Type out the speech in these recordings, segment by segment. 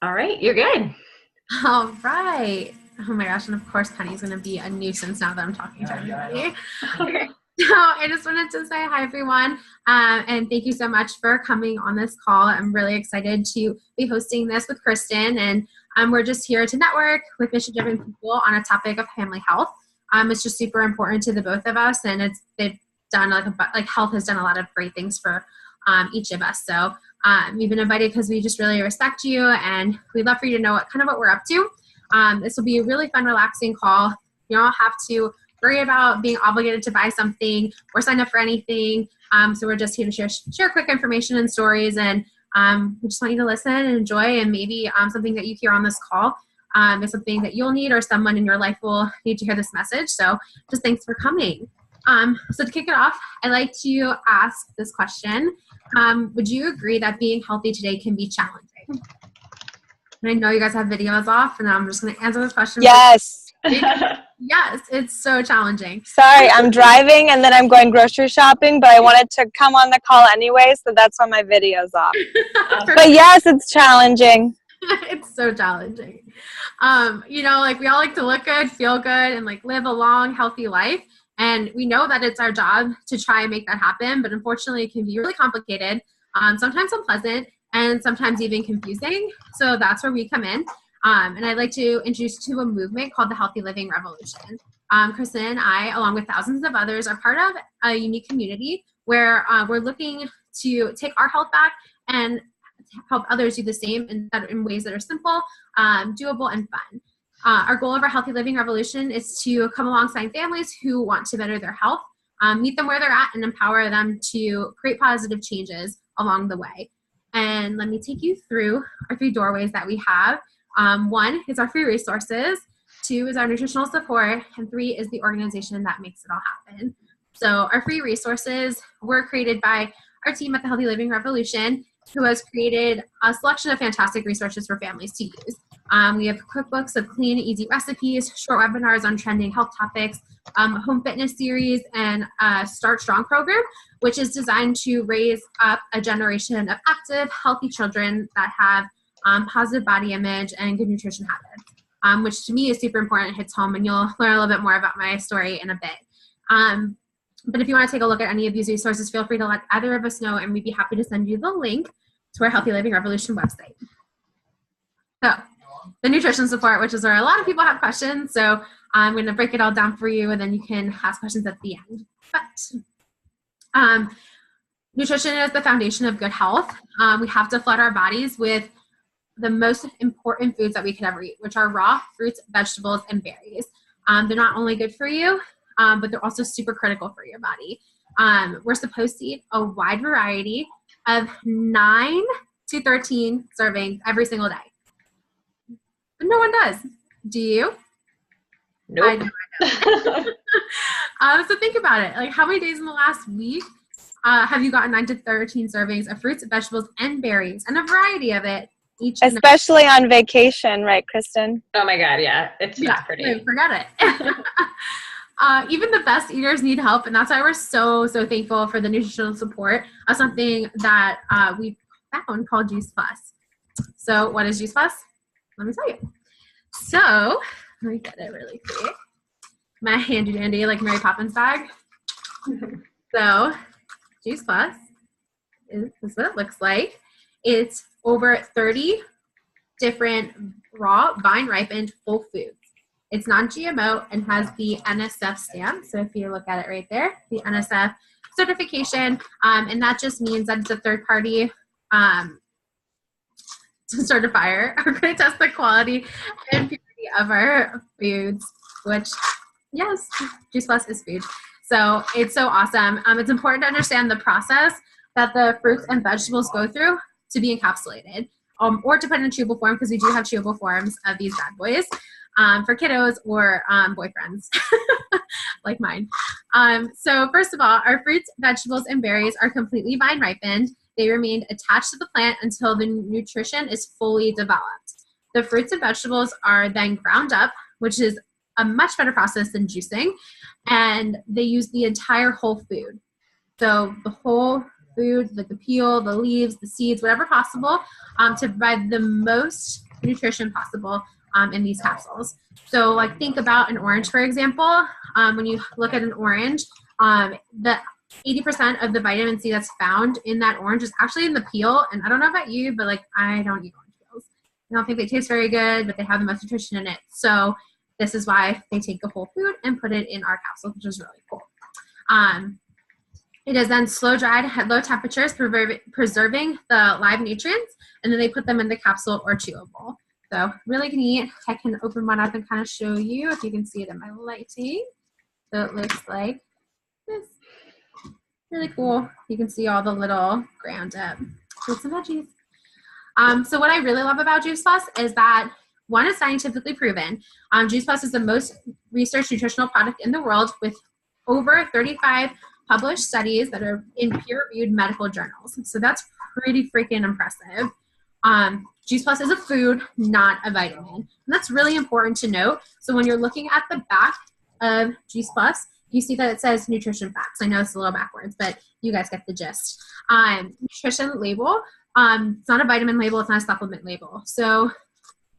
All right, you're good. All right. Oh my gosh, and of course Penny's gonna be a nuisance now that I'm talking to everybody. Okay. So I just wanted to say hi everyone, and thank you so much for coming on this call. I'm really excited to be hosting this with Kristen, and we're just here to network with mission-driven people on a topic of family health. It's just super important to the both of us, and they've done like health has done a lot of great things for each of us. So we've been invited because we just really respect you, and we'd love for you to know what we're up to. This will be a really fun, relaxing call. You don't have to worry about being obligated to buy something or sign up for anything. So we're just here to share quick information and stories, and we just want you to listen and enjoy, and maybe something that you hear on this call is something that you'll need or someone in your life will need to hear this message. So just thanks for coming. So to kick it off, I like to ask this question. Would you agree that being healthy today can be challenging? And I know you guys have videos off, and I'm just going to answer this question. Yes. Yes, it's so challenging. Sorry, I'm driving and then I'm going grocery shopping, but I wanted to come on the call anyway, so that's why my video's off. But yes, it's challenging. It's so challenging. Like we all like to look good, feel good, and like live a long, healthy life. And we know that it's our job to try and make that happen, but unfortunately it can be really complicated, sometimes unpleasant, and sometimes even confusing. So that's where we come in. And I'd like to introduce you to a movement called the Healthy Living Revolution. Kristen and I, along with thousands of others, are part of a unique community where we're looking to take our health back and help others do the same in ways that are simple, doable, and fun. Our goal of our Healthy Living Revolution is to come alongside families who want to better their health, meet them where they're at, and empower them to create positive changes along the way. And let me take you through our 3 doorways that we have. 1 is our free resources, 2 is our nutritional support, and 3 is the organization that makes it all happen. So our free resources were created by our team at the Healthy Living Revolution, who has created a selection of fantastic resources for families to use. We have cookbooks of clean, easy recipes, short webinars on trending health topics, home fitness series, and a Start Strong program, which is designed to raise up a generation of active, healthy children that have positive body image and good nutrition habits, which to me is super important. It hits home, and you'll learn a little bit more about my story in a bit. But if you want to take a look at any of these resources, feel free to let either of us know, and we'd be happy to send you the link to our Healthy Living Revolution website. So the nutrition support, which is where a lot of people have questions. So I'm going to break it all down for you, and then you can ask questions at the end. But nutrition is the foundation of good health. We have to flood our bodies with the most important foods that we could ever eat, which are raw fruits, vegetables, and berries. They're not only good for you, but they're also super critical for your body. We're supposed to eat a wide variety of 9 to 13 servings every single day. But no one does. Do you? Nope. I know I don't. So think about it. Like, how many days in the last week have you gotten 9 to 13 servings of fruits, vegetables, and berries, and a variety of it each night? Especially on vacation, right, Kristen? Oh my God, yeah. It's not pretty. Forget it. Even the best eaters need help, and that's why we're so thankful for the nutritional support of something that we found called Juice Plus. So what is Juice Plus? Let me tell you. So let me get it really quick. My handy dandy like Mary Poppins bag. So Juice Plus is what it looks like. It's over 30 different raw, vine-ripened whole foods. It's non-GMO and has the NSF stamp. So if you look at it right there, the NSF certification, and that just means that it's a third-party certifier. We're going to test the quality and purity of our foods, which, yes, Juice Plus is food. So it's so awesome. It's important to understand the process that the fruits and vegetables go through to be encapsulated, or to put in a chewable form, because we do have chewable forms of these bad boys for kiddos or boyfriends like mine. So first of all, our fruits, vegetables, and berries are completely vine ripened. They remain attached to the plant until the nutrition is fully developed. The fruits and vegetables are then ground up, which is a much better process than juicing, and they use the entire whole food. So the whole food, like the peel, the leaves, the seeds, whatever possible, to provide the most nutrition possible in these capsules. So like think about an orange, for example. When you look at an orange, the 80% of the vitamin C that's found in that orange is actually in the peel. And I don't know about you, but like I don't eat orange peels. I don't think they taste very good, but they have the most nutrition in it. So this is why they take the whole food and put it in our capsule, which is really cool. It is then slow dried at low temperatures, preserving the live nutrients, and then they put them in the capsule or chewable. So really neat. I can open one up and kind of show you if you can see it in my lighting. So it looks like this. Really cool. You can see all the little ground up fruits and veggies. So what I really love about Juice Plus is that one is scientifically proven. Juice Plus is the most researched nutritional product in the world with over 35 published studies that are in peer-reviewed medical journals. So that's pretty freaking impressive. Juice Plus is a food, not a vitamin. And that's really important to note. So when you're looking at the back of Juice Plus, you see that it says nutrition facts. I know it's a little backwards, but you guys get the gist. Nutrition label, it's not a vitamin label, it's not a supplement label. So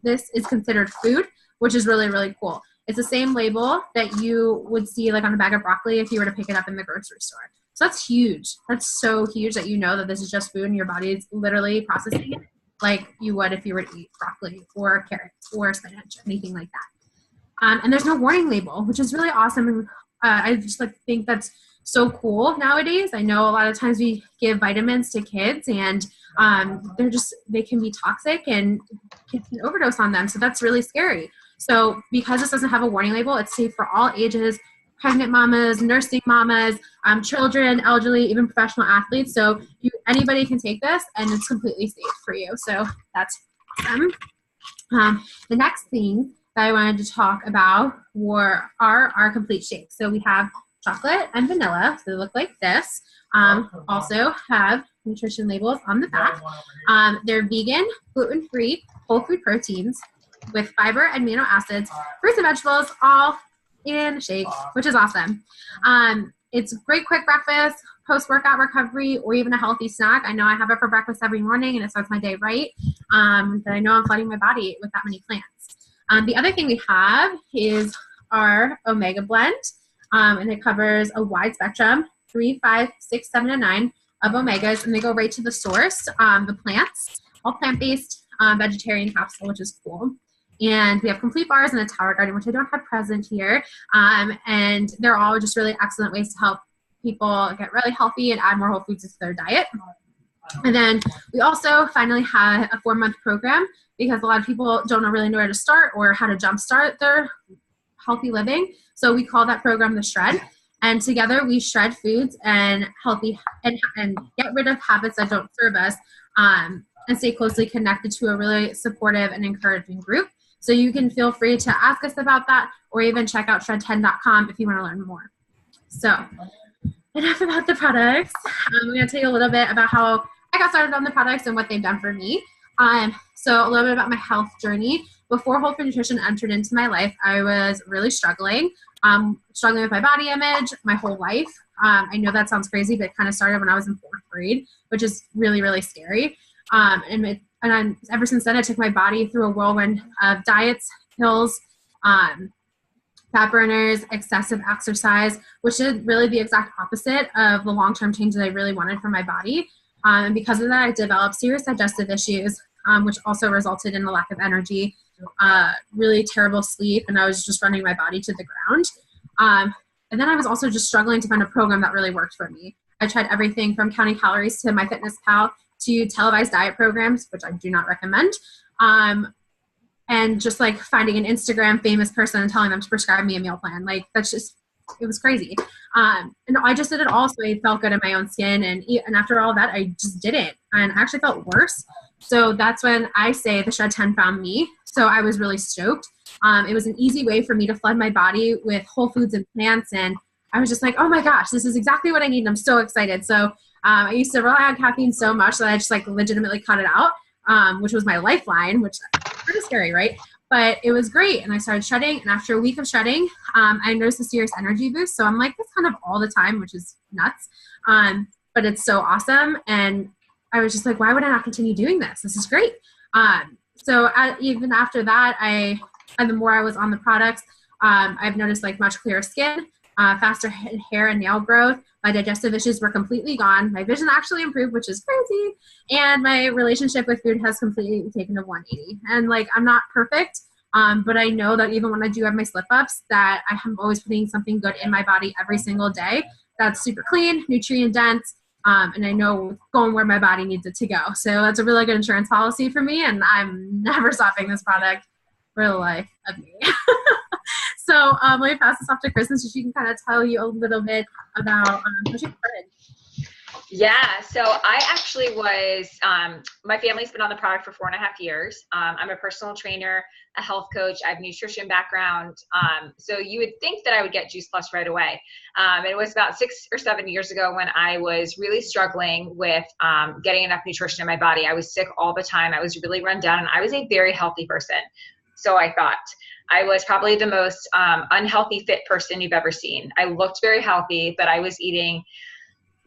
this is considered food, which is really, really cool. It's the same label that you would see like on a bag of broccoli if you were to pick it up in the grocery store. So that's huge. That's so huge that you know that this is just food and your body is literally processing it like you would if you were to eat broccoli or carrots or spinach, anything like that. And there's no warning label, which is really awesome. And I just like think that's so cool nowadays. I know a lot of times we give vitamins to kids and they can be toxic and kids can overdose on them. So that's really scary. So because this doesn't have a warning label, it's safe for all ages, pregnant mamas, nursing mamas, children, elderly, even professional athletes. So anybody can take this and it's completely safe for you. So that's awesome. The next thing that I wanted to talk about are our complete shakes. So we have chocolate and vanilla. So they look like this. Also have nutrition labels on the back. They're vegan, gluten-free, whole food proteins with fiber and amino acids, fruits and vegetables, all in a shake, which is awesome. It's a great quick breakfast, post-workout recovery, or even a healthy snack. I know I have it for breakfast every morning and it starts my day right. But I know I'm flooding my body with that many plants. The other thing we have is our Omega Blend, and it covers a wide spectrum, 3, 5, 6, 7, and 9 of omegas, and they go right to the source, the plants, all plant-based vegetarian capsule, which is cool. And we have complete bars and a Tower Garden, which I don't have present here. And they're all just really excellent ways to help people get really healthy and add more whole foods into their diet. And then we also finally have a 4-month program because a lot of people don't really know where to start or how to jumpstart their healthy living. So we call that program the Shred. And together we shred foods and and get rid of habits that don't serve us, and stay closely connected to a really supportive and encouraging group. So you can feel free to ask us about that or even check out shred10.com if you want to learn more. So enough about the products. I'm going to tell you a little bit about how I got started on the products and what they've done for me. So a little bit about my health journey. Before Whole Food Nutrition entered into my life, I was really struggling with my body image my whole life. I know that sounds crazy, but it kind of started when I was in 4th grade, which is really, really scary. And ever since then, I took my body through a whirlwind of diets, pills, fat burners, excessive exercise, which is really the exact opposite of the long-term change that I really wanted for my body. And because of that, I developed serious digestive issues, which also resulted in a lack of energy, really terrible sleep, and I was just running my body to the ground. And then I was also just struggling to find a program that really worked for me. I tried everything from counting calories to MyFitnessPal to televised diet programs, which I do not recommend. And just like finding an Instagram famous person and telling them to prescribe me a meal plan. Like it was crazy. And I just did it all so I felt good in my own skin. And after all that, I just did it. And I actually felt worse. So that's when I say the Shred 10 found me. So I was really stoked. It was an easy way for me to flood my body with whole foods and plants. And I was just like, oh my gosh, this is exactly what I need. And I'm so excited. So I used to rely on caffeine so much that I just like legitimately cut it out, which was my lifeline, which is pretty scary, right? But it was great. And I started shredding. And after a week of shredding, I noticed a serious energy boost. So I'm like this kind of all the time, which is nuts. but it's so awesome. And I was just like, why would I not continue doing this? This is great. So even after that, and the more I was on the products, I've noticed like much clearer skin, faster hair and nail growth. My digestive issues were completely gone. My vision actually improved, which is crazy. And my relationship with food has completely taken a 180. And like, I'm not perfect, but I know that even when I do have my slip-ups, that I am always putting something good in my body every single day that's super clean, nutrient dense, and I know going where my body needs it to go. So that's a really good insurance policy for me, and I'm never stopping this product for the life of me. So let me pass this off to Kristen so she can kind of tell you a little bit about how she started. Yeah, so I actually was, my family's been on the product for 4.5 years. I'm a personal trainer, a health coach. I have a nutrition background. So you would think that I would get Juice Plus right away. It was about 6 or 7 years ago when I was really struggling with getting enough nutrition in my body. I was sick all the time. I was really run down, and I was a very healthy person. So I thought. I was probably the most unhealthy fit person you've ever seen. I looked very healthy, but I was eating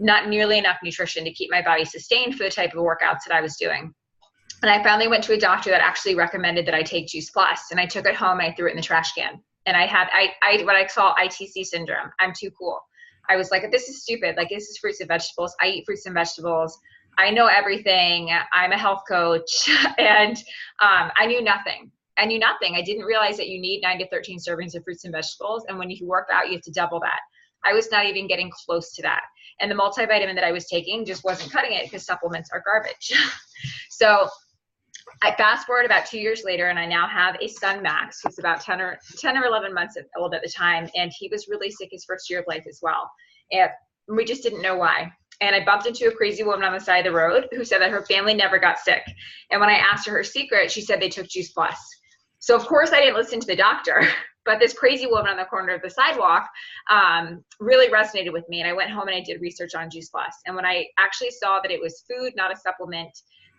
not nearly enough nutrition to keep my body sustained for the type of workouts that I was doing. And I finally went to a doctor that actually recommended that I take Juice Plus, and I took it home and I threw it in the trash can. And I had what I call ITC syndrome. I'm too cool. I was like, this is stupid. Like, this is fruits and vegetables. I eat fruits and vegetables. I know everything. I'm a health coach. And I knew nothing. I didn't realize that you need 9 to 13 servings of fruits and vegetables. And when you work out, you have to double that. I was not even getting close to that. And the multivitamin that I was taking just wasn't cutting it because supplements are garbage. So I fast forward about 2 years later, and I now have a son, Max, who's about 10 or 11 months old at the time. And he was really sick his first year of life as well. And we just didn't know why. And I bumped into a crazy woman on the side of the road who said that her family never got sick. And when I asked her secret, she said they took Juice Plus. So of course I didn't listen to the doctor, but this crazy woman on the corner of the sidewalk really resonated with me. And I went home and I did research on Juice Plus. And when I actually saw that it was food, not a supplement,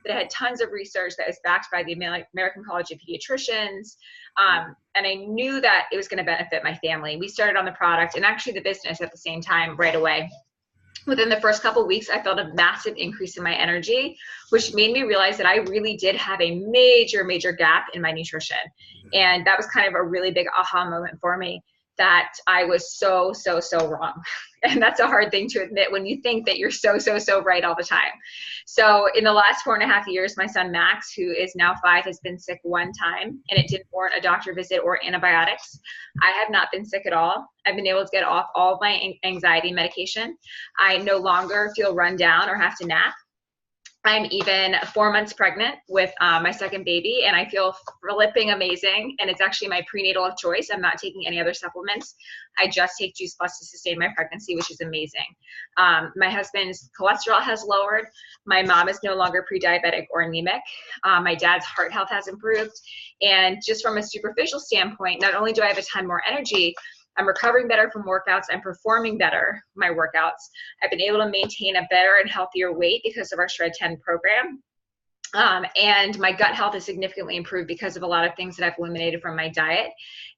that it had tons of research that was backed by the American College of Pediatricians, and I knew that it was going to benefit my family, we started on the product and actually the business at the same time right away. Within the first couple of weeks, I felt a massive increase in my energy, which made me realize that I really did have a major, major gap in my nutrition. And that was kind of a really big aha moment for me, that I was so wrong. And that's a hard thing to admit when you think that you're so right all the time. So in the last 4.5 years, my son Max, who is now 5, has been sick 1 time, and it didn't warrant a doctor visit or antibiotics. I have not been sick at all. I've been able to get off all of my anxiety medication. I no longer feel run down or have to nap. I'm even 4 months pregnant with my second baby, and I feel flipping amazing. And it's actually my prenatal of choice. I'm not taking any other supplements. I just take Juice Plus to sustain my pregnancy, which is amazing. My husband's cholesterol has lowered. My mom is no longer pre-diabetic or anemic. My dad's heart health has improved. And just from a superficial standpoint, not only do I have a ton more energy, I'm recovering better from workouts. I'm performing better my workouts. I've been able to maintain a better and healthier weight because of our Shred 10 program. And my gut health is significantly improved because of a lot of things that I've eliminated from my diet.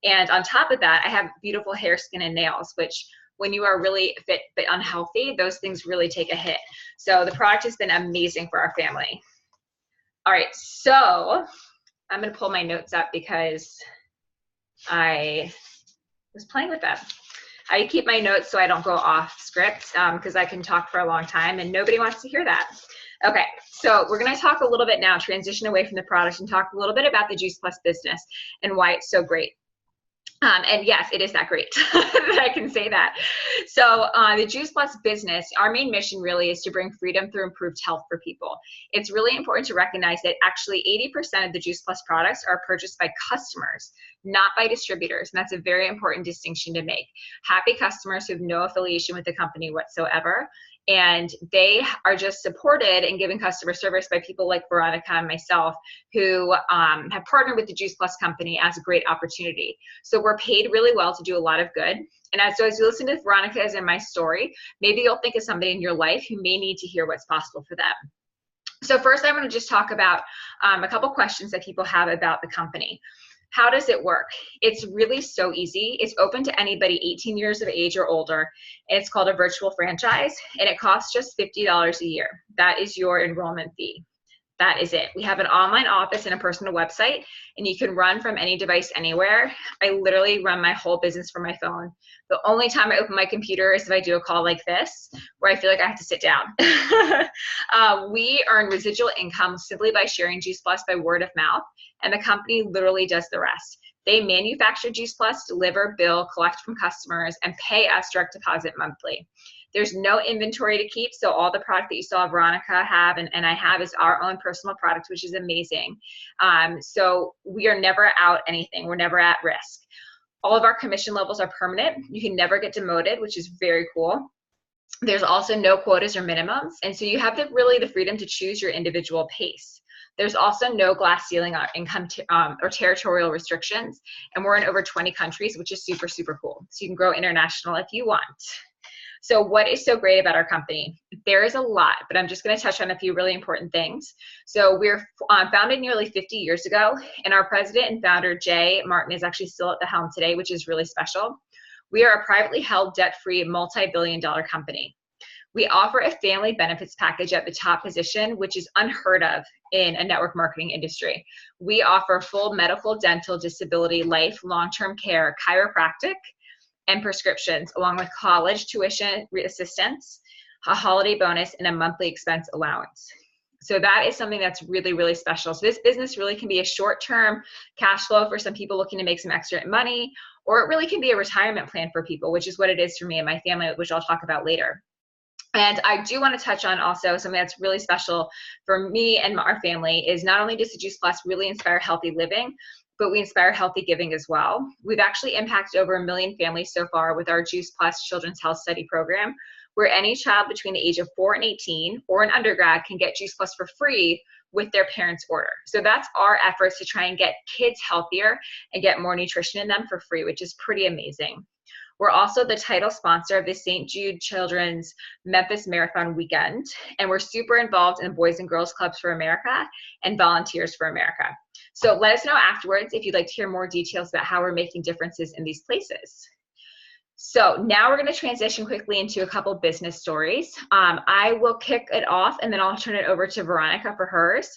And on top of that, I have beautiful hair, skin, and nails, which when you are really fit but unhealthy, those things really take a hit. So the product has been amazing for our family. All right, so I'm going to pull my notes up because I was playing with them. I keep my notes so I don't go off script because I can talk for a long time and nobody wants to hear that. Okay, so we're going to talk a little bit now, transition away from the product and talk a little bit about the Juice Plus business and why it's so great. And yes, it is that great that I can say that. So the Juice Plus business, our main mission really is to bring freedom through improved health for people. It's really important to recognize that actually 80% of the Juice Plus products are purchased by customers, not by distributors. And that's a very important distinction to make. Happy customers who have no affiliation with the company whatsoever. And they are just supported and given customer service by people like Veronica and myself who have partnered with the Juice Plus company as a great opportunity. So we're paid really well to do a lot of good. And as you listen to Veronica's and my story, maybe you'll think of somebody in your life who may need to hear what's possible for them. So first, I'm going to just talk about a couple questions that people have about the company. How does it work? It's really so easy. It's open to anybody 18 years of age or older, and it's called a virtual franchise, and it costs just $50 a year. That is your enrollment fee. That is it. We have an online office and a personal website, and you can run from any device anywhere. I literally run my whole business from my phone. The only time I open my computer is if I do a call like this, where I feel like I have to sit down. We earn residual income simply by sharing Juice Plus by word of mouth, and the company literally does the rest. They manufacture Juice Plus, deliver, bill, collect from customers, and pay us direct deposit monthly. There's no inventory to keep, so all the product that you saw Veronica have and I have is our own personal product, which is amazing. So we are never out anything. We're never at risk. All of our commission levels are permanent. You can never get demoted, which is very cool. There's also no quotas or minimums, and so you have really the freedom to choose your individual pace. There's also no glass ceiling on income or territorial restrictions, and we're in over 20 countries, which is super, super cool. So you can grow international if you want. So what is so great about our company? There is a lot, but I'm just going to touch on a few really important things. So we're founded nearly 50 years ago, and our president and founder, Jay Martin, is actually still at the helm today, which is really special. We are a privately held, debt-free, multi-billion-dollar company. We offer a family benefits package at the top position, which is unheard of in a network marketing industry. We offer full medical, dental, disability, life, long-term care, chiropractic, and prescriptions, along with college tuition assistance, a holiday bonus, and a monthly expense allowance. So that is something that's really, really special. So this business really can be a short-term cash flow for some people looking to make some extra money, or it really can be a retirement plan for people, which is what it is for me and my family, which I'll talk about later. And I do want to touch on also something that's really special for me and our family is not only does the Juice Plus really inspire healthy living, but we inspire healthy giving as well. We've actually impacted over 1 million families so far with our Juice Plus Children's Health Study program, where any child between the age of 4 and 18 or an undergrad can get Juice Plus for free with their parents' order. So that's our efforts to try and get kids healthier and get more nutrition in them for free, which is pretty amazing. We're also the title sponsor of the St. Jude Children's Memphis Marathon Weekend, and we're super involved in Boys and Girls Clubs for America and Volunteers for America. So let us know afterwards if you'd like to hear more details about how we're making differences in these places. So now we're going to transition quickly into a couple business stories. I will kick it off and then I'll turn it over to Veronica for hers.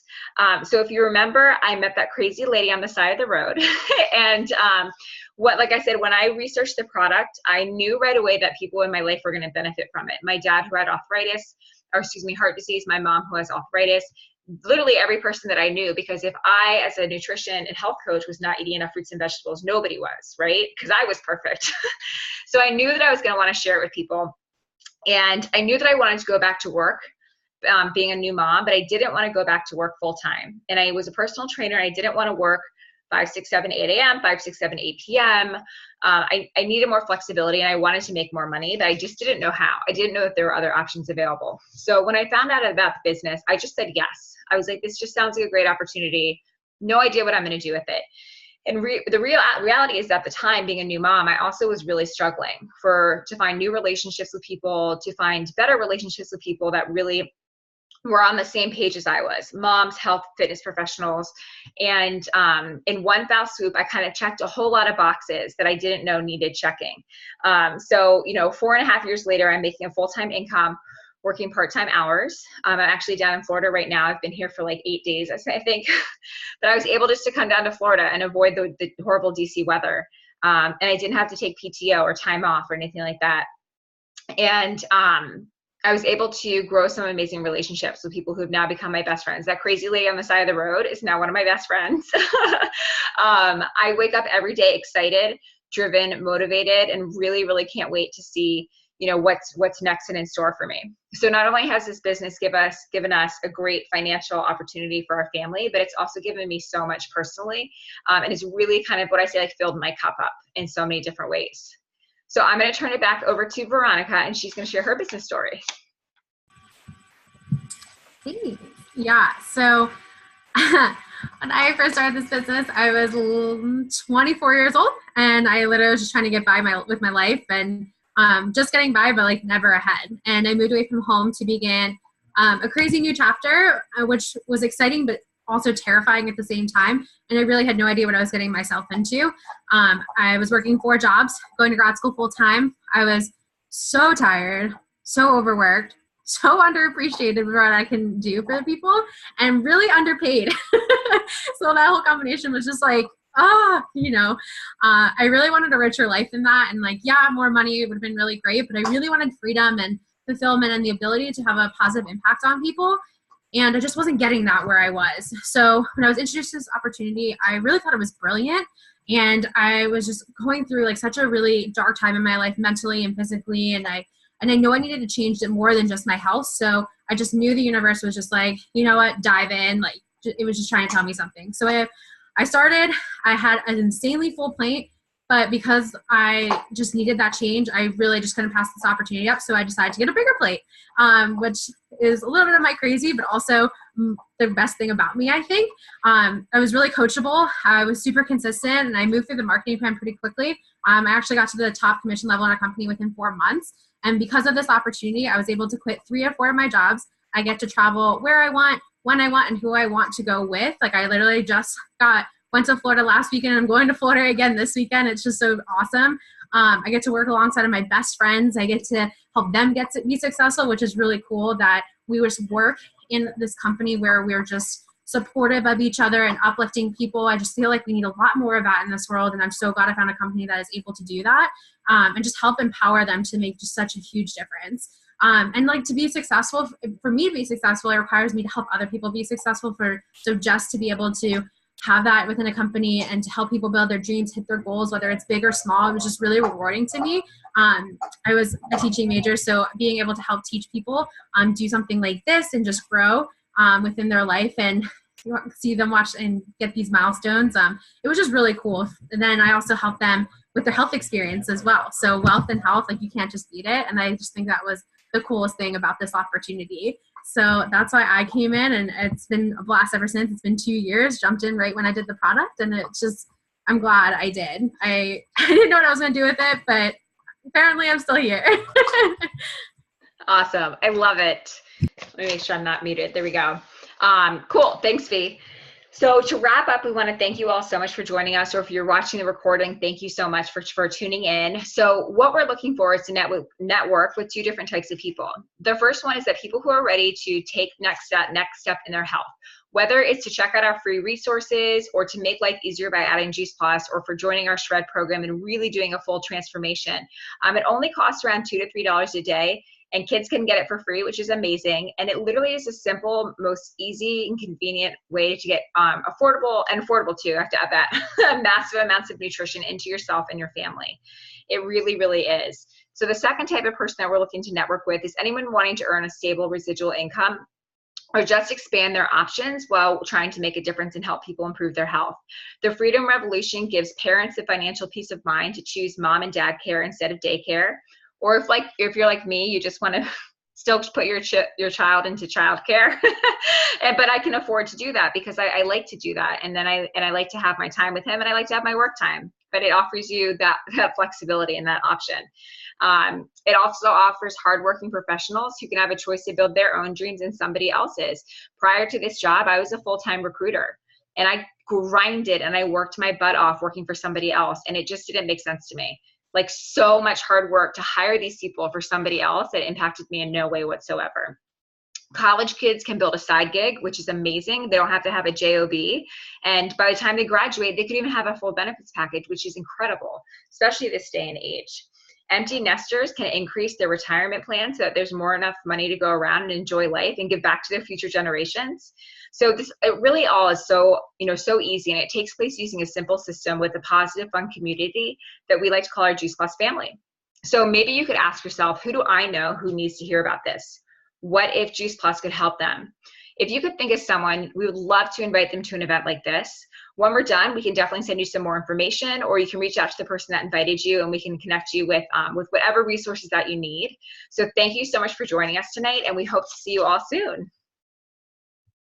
So if you remember, I met that crazy lady on the side of the road. And like I said, when I researched the product, I knew right away that people in my life were going to benefit from it. My dad who had heart disease, my mom who has arthritis, literally every person that I knew, because if I, as a nutrition and health coach, was not eating enough fruits and vegetables, nobody was, right? Because I was perfect. So I knew that I was going to want to share it with people. And I knew that I wanted to go back to work, being a new mom, but I didn't want to go back to work full time. And I was a personal trainer. And I didn't want to work 5, 6, 7, 8 a.m., 5, 6, 7, 8 p.m. I needed more flexibility and I wanted to make more money, but I just didn't know how. I didn't know that there were other options available. So when I found out about the business, I just said yes. I was like, this just sounds like a great opportunity. No idea what I'm going to do with it. And the reality is, at the time, being a new mom, I also was really struggling to find new relationships with people, to find better relationships with people that really were on the same page as I was, moms, health, fitness professionals. And in one foul swoop, I kind of checked a whole lot of boxes that I didn't know needed checking. So, 4.5 years later, I'm making a full-time income, working part-time hours. I'm actually down in Florida right now. I've been here for like 8 days, I think. But I was able just to come down to Florida and avoid the horrible DC weather. And I didn't have to take PTO or time off or anything like that. And I was able to grow some amazing relationships with people who have now become my best friends. That crazy lady on the side of the road is now one of my best friends. I wake up every day excited, driven, motivated, and really, really can't wait to see what's next and in store for me. So not only has this business given us a great financial opportunity for our family, but it's also given me so much personally. And it's really kind of what I say, like, filled my cup up in so many different ways. So I'm going to turn it back over to Veronica, and she's going to share her business story. Thanks. Yeah. So when I first started this business, I was 24 years old, and I literally was just trying to get by with my life and just getting by, but like never ahead. And I moved away from home to begin a crazy new chapter, which was exciting, but also terrifying at the same time. And I really had no idea what I was getting myself into. I was working 4 jobs, going to grad school full time. I was so tired, so overworked, so underappreciated for what I can do for the people, and really underpaid. So that whole combination was just like, I really wanted a richer life than that. And like, yeah, more money would have been really great, but I really wanted freedom and fulfillment and the ability to have a positive impact on people. And I just wasn't getting that where I was. So when I was introduced to this opportunity, I really thought it was brilliant. And I was just going through like such a really dark time in my life, mentally and physically. And I know I needed to change it more than just my health. So I just knew the universe was just like, you know what, dive in. Like it was just trying to tell me something. So I started, I had an insanely full plate, but because I just needed that change, I really just couldn't pass this opportunity up. So I decided to get a bigger plate, which is a little bit of my crazy, but also the best thing about me, I think. I was really coachable. I was super consistent, and I moved through the marketing plan pretty quickly. I actually got to the top commission level in our company within 4 months. And because of this opportunity, I was able to quit 3 or 4 of my jobs. I get to travel where I want, when I want, and who I want to go with. Like I literally just went to Florida last weekend, and I'm going to Florida again this weekend. It's just so awesome. I get to work alongside of my best friends. I get to help them get to be successful, which is really cool that we just work in this company where we're just supportive of each other and uplifting people. I just feel like we need a lot more of that in this world. And I'm so glad I found a company that is able to do that, and just help empower them to make just such a huge difference. And like to be successful, for me to be successful, it requires me to help other people be successful. So just to be able to have that within a company and to help people build their dreams, hit their goals, whether it's big or small, it was just really rewarding to me. I was a teaching major, so being able to help teach people do something like this and just grow within their life and see them watch and get these milestones, it was just really cool. And then I also helped them with their health experience as well. So wealth and health, like you can't just beat it. And I just think that was the coolest thing about this opportunity. So that's why I came in, and it's been a blast ever since. It's been 2 years, jumped in right when I did the product, and it's just, I'm glad I did. I didn't know what I was going to do with it, but apparently I'm still here. Awesome. I love it. Let me make sure I'm not muted. There we go. Cool. Thanks, Fee. So to wrap up, we want to thank you all so much for joining us, or if you're watching the recording, thank you so much for tuning in. So what we're looking for is to network with 2 different types of people. The first one is that people who are ready to take next step in their health, whether it's to check out our free resources or to make life easier by adding Juice Plus, or for joining our Shred program and really doing a full transformation. It only costs around $2 to $3 a day. And kids can get it for free, which is amazing. And it literally is a simple, most easy and convenient way to get affordable too, I have to add that, massive amounts of nutrition into yourself and your family. It really, really is. So the second type of person that we're looking to network with is anyone wanting to earn a stable residual income, or just expand their options while trying to make a difference and help people improve their health. The Freedom Revolution gives parents the financial peace of mind to choose mom and dad care instead of daycare. Or if you're like me, you just want to still put your child into childcare, but I can afford to do that because I like to do that, and then I like to have my time with him, and I like to have my work time. But it offers you that flexibility and that option. It also offers hardworking professionals who can have a choice to build their own dreams and somebody else's. Prior to this job, I was a full-time recruiter, and I grinded and I worked my butt off working for somebody else, and it just didn't make sense to me. Like so much hard work to hire these people for somebody else that impacted me in no way whatsoever. College kids can build a side gig, which is amazing. They don't have to have a job. And by the time they graduate, they could even have a full benefits package, which is incredible, especially this day and age. Empty nesters can increase their retirement plan so that there's more enough money to go around and enjoy life and give back to their future generations. So it really all is so easy, and it takes place using a simple system with a positive, fun community that we like to call our Juice Plus family. So maybe you could ask yourself, who do I know who needs to hear about this? What if Juice Plus could help them? If you could think of someone, we would love to invite them to an event like this. When we're done, we can definitely send you some more information, or you can reach out to the person that invited you, and we can connect you with whatever resources that you need. So thank you so much for joining us tonight, and we hope to see you all soon.